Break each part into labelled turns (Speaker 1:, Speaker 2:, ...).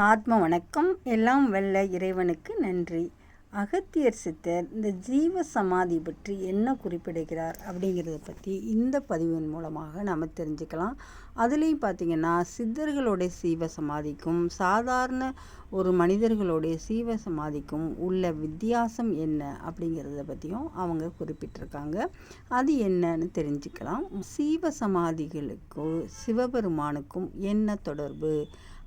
Speaker 1: ஆத்ம வணக்கம். எல்லாம் வல்ல இறைவனுக்கு நன்றி. அகத்தியர் சித்தர் இந்த ஜீவ சமாதி பற்றி என்ன குறிப்பிடுகிறார் அப்படிங்கிறத பற்றி இந்த பதிவின் மூலமாக நம்ம தெரிஞ்சுக்கலாம். அதுலேயும் பார்த்திங்கன்னா, சித்தர்களுடைய சீவ சமாதிக்கும் சாதாரண ஒரு மனிதர்களுடைய சீவ சமாதிக்கும் உள்ள வித்தியாசம் என்ன அப்படிங்கிறத பற்றியும் அவங்க குறிப்பிட்டிருக்காங்க. அது என்னன்னு தெரிஞ்சுக்கலாம். சீவ சமாதிகளுக்கும் சிவபெருமானுக்கும் என்ன தொடர்பு?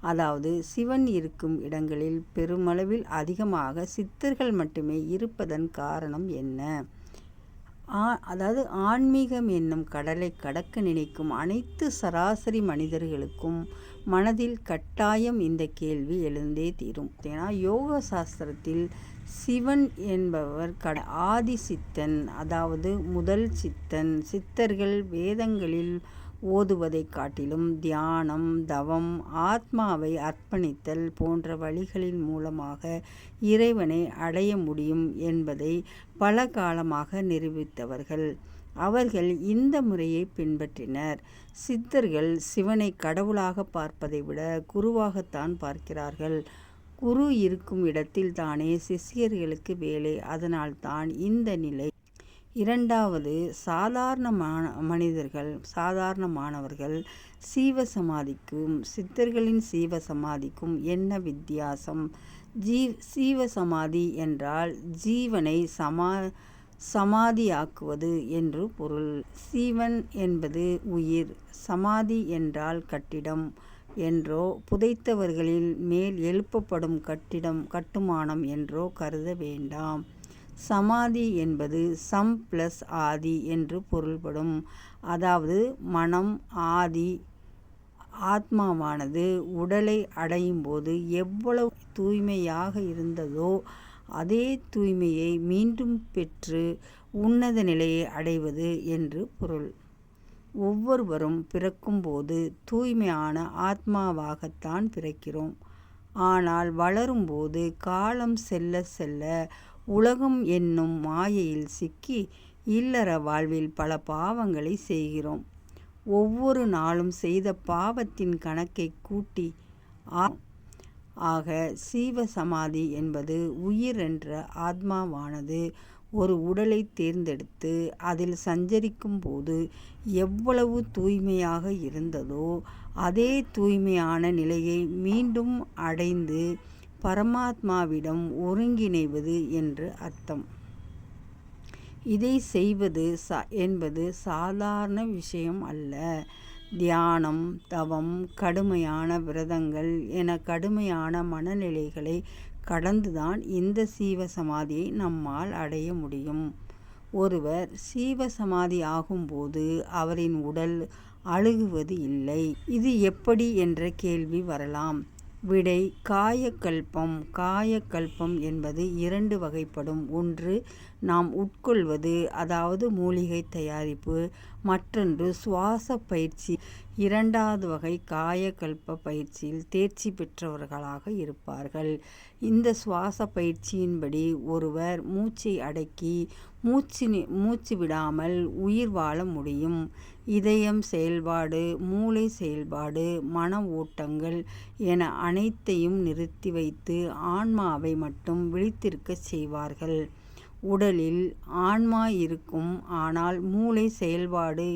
Speaker 1: அதாவது சிவன் இருக்கும் இடங்களில் பெருமளவில் அதிகமாக சித்தர்கள் மட்டுமே இருப்பதன் காரணம் என்ன? அதாவது ஆன்மீகம் என்னும் கடலை கடக்க நினைக்கும் அனைத்து சராசரி மனிதர்களுக்கும் மனதில் கட்டாயம் இந்த கேள்வி எழுந்தே தீரும். ஏன்னா யோக சாஸ்திரத்தில் சிவன் என்பவர் ஆதி சித்தன், அதாவது முதல் சித்தன். சித்தர்கள் வேதங்களில் ஓதுவதை காட்டிலும் தியானம், தவம், ஆத்மாவை அர்ப்பணித்தல் போன்ற வழிகளின் மூலமாக இறைவனை அடைய முடியும் என்பதை பல காலமாக நிரூபித்தவர்கள். அவர்கள் இந்த முறையை பின்பற்றினர். சித்தர்கள் சிவனை கடவுளாக பார்ப்பதை விட குருவாகத்தான் பார்க்கிறார்கள். குரு இருக்கும் இடத்தில் தானே சிஷ்யர்களுக்கு வேலை. அதனால்தான் இந்த நிலை. இரண்டாவது, சாதாரணமானவர்கள் சீவ சமாதிக்கும் சித்தர்களின் சீவ சமாதிக்கும் என்ன வித்தியாசம்? சீவ சமாதி என்றால் ஜீவனை சமாதியாக்குவது என்று பொருள். சீவன் என்பது உயிர், சமாதி என்றால் கட்டிடம் என்றோ புதைத்தவர்களில் மேல் எழுப்பப்படும் கட்டுமானம் என்றோ கருத வேண்டாம். சமாதி என்பது சம் பிளஸ் ஆதி என்று பொருள்படும். அதாவது மனம் ஆதி ஆத்மாவானது உடலை அடையும் போது எவ்வளவு தூய்மையாக இருந்ததோ அதே தூய்மையை மீண்டும் பெற்று உன்னத நிலையை அடைவது என்று பொருள். ஒவ்வொருவரும் பிறக்கும்போது தூய்மையான ஆத்மாவாகத்தான் பிறக்கிறோம். ஆனால் வளரும்போது காலம் செல்ல செல்ல உலகம் என்னும் மாயையில் சிக்கி இல்லற வாழ்வில் பல பாவங்களை செய்கிறோம். ஒவ்வொரு நாளும் செய்த பாவத்தின் கணக்கை கூட்டி ஆக சீவ சமாதி என்பது உயிர் என்ற ஆத்மாவானது ஒரு உடலை தேர்ந்தெடுத்து அதில் சஞ்சரிக்கும் போது எவ்வளவு தூய்மையாக இருந்ததோ அதே தூய்மையான நிலையை மீண்டும் அடைந்து பரமாத்மாவிடம் ஒருங்கிணைவது என்று அர்த்தம். இதை செய்வது என்பது சாதாரண விஷயம் அல்ல. தியானம், தவம், கடுமையான விரதங்கள் என கடுமையான மனநிலைகளை கடந்துதான் இந்த சீவ சமாதியை நம்மால் அடைய முடியும். ஒருவர் சீவ சமாதி ஆகும்போது அவரின் உடல் அழுகுவது இல்லை. இது எப்படி என்ற கேள்வி வரலாம். விடை காயக்கல்பம். காயக்கல்பம் என்பது இரண்டு வகைப்படும். ஒன்று நாம் உட்கொள்வது, அதாவது மூலிகை தயாரிப்பு. மற்றொன்று சுவாச பயிற்சி. இரண்டாவது வகை காயக்கல்ப பயிற்சியில் தேர்ச்சி பெற்றவர்களாக இருப்பார்கள். இந்த சுவாச பயிற்சியின்படி ஒருவர் மூச்சை அடக்கி மூச்சு விடாமல் உயிர் வாழ முடியும். இதயம் செயல்பாடு, மூளை செயல்பாடு, மன ஓட்டங்கள் என அனைத்தையும் நிறுத்தி வைத்து ஆன்மாவை மட்டும் விழித்திருக்க செய்வார்கள். உடலில் ஆன்மா இருக்கும், ஆனால் மூளை செயல்பாடு,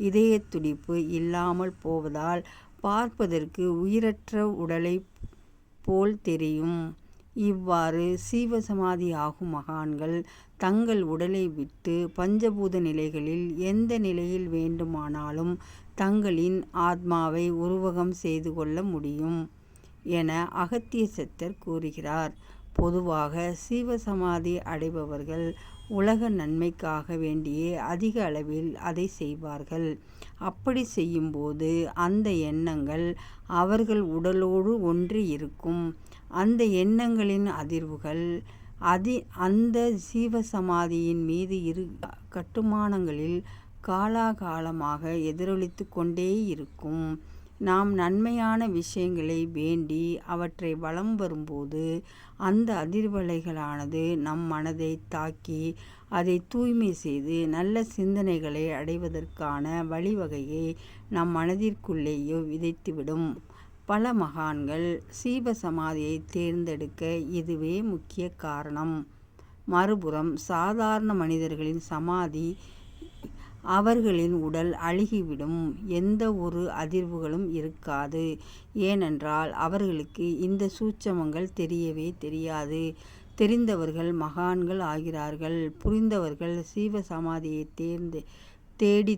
Speaker 1: இதய துடிப்பு இல்லாமல் போவதால் பார்ப்பதற்கு உயிரற்ற உடலை போல் தெரியும். இவ்வாறு சீவசமாதி ஆகும் மகான்கள் தங்கள் உடலை விட்டு பஞ்சபூத நிலைகளில் எந்த நிலையில் வேண்டுமானாலும் தங்களின் ஆத்மாவை உருவகம் செய்து கொள்ள முடியும் என அகத்திய சித்தர் கூறுகிறார். பொதுவாக சீவசமாதி அடைபவர்கள் உலக நன்மைக்காக வேண்டியே அதிக அளவில் அதை செய்வார்கள். அப்படி செய்யும்போது அந்த எண்ணங்கள் அவர்கள் உடலோடு ஒன்றி இருக்கும். அந்த எண்ணங்களின் அதிர்வுகள் அந்த சீவசமாதியின் மீது இரு கட்டுமானங்களில் காலாகாலமாக எதிரொலித்து கொண்டே இருக்கும். நாம் நன்மையான விஷயங்களை வேண்டி அவற்றை வலம் வரும்போது அந்த அதிர்வலைகளானது நம் மனதை தாக்கி அதை தூய்மை செய்து நல்ல சிந்தனைகளை அடைவதற்கான வழிவகையை நம் மனதிற்குள்ளேயே விதைத்துவிடும். பல மகான்கள் சீவ சமாதியை தேர்ந்தெடுக்க இதுவே முக்கிய காரணம். மறுபுறம் சாதாரண மனிதர்களின் சமாதி அவர்களின் உடல் அழுகிவிடும். எந்த ஒரு அதிர்வுகளும் இருக்காது. ஏனென்றால் அவர்களுக்கு இந்த சூட்சமங்கள் தெரியவே தெரியாது. தெரிந்தவர்கள் மகான்கள் ஆகிறார்கள். புரிந்தவர்கள் சீவ சமாதியை தேடி